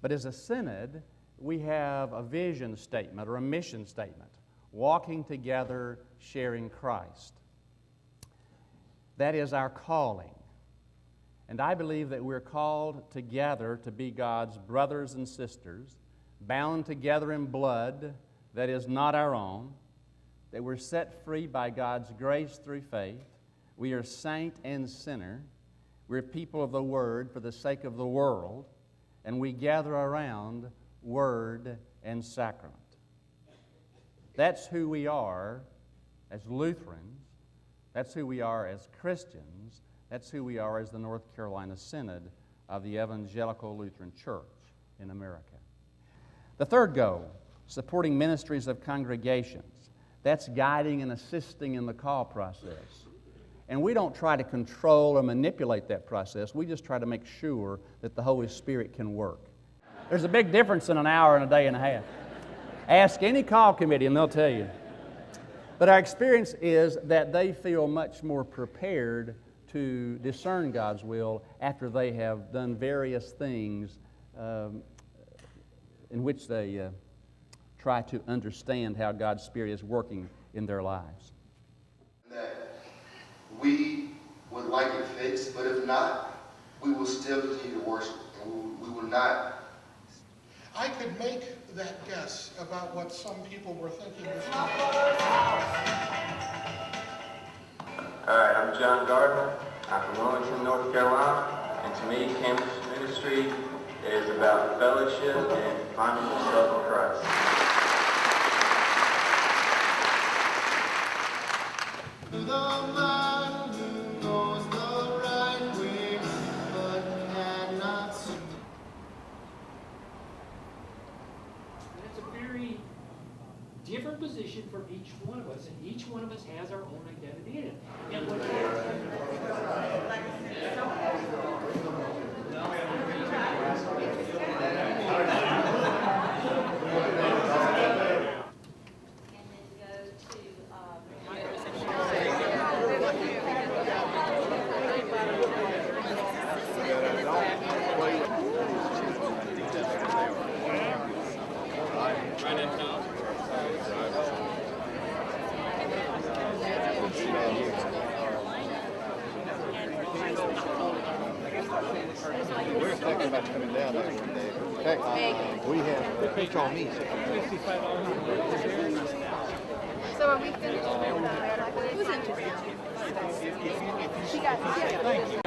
But as a synod, we have a vision statement or a mission statement, walking together, sharing Christ. That is our calling. And I believe that we're called together to be God's brothers and sisters, bound together in blood that is not our own, that we're set free by God's grace through faith. We are saint and sinner. We're people of the Word for the sake of the world, and we gather around Word and Sacrament. That's who we are as Lutherans. That's who we are as Christians. That's who we are as the North Carolina Synod of the Evangelical Lutheran Church in America. The third goal, supporting ministries of congregations. That's guiding and assisting in the call process. And we don't try to control or manipulate that process. We just try to make sure that the Holy Spirit can work. There's a big difference in an hour and a day and a half. Ask any call committee and they'll tell you. But our experience is that they feel much more prepared to discern God's will after they have done various things in which they try to understand how God's Spirit is working in their lives. That we would like it fixed, but if not, we will still continue to worship, and we will not. I could make that guess about what some people were thinking. Alright, I'm John Gardner. I'm from Wilmington, North Carolina, and to me, campus ministry is about fellowship and finding yourself in Christ. It's a very different position for each one of us, and each one of us has our own identity in it. And what We're thinking about coming down there one day. In fact, we have, he told me, So are we finished? Who's interested? She got, thank you.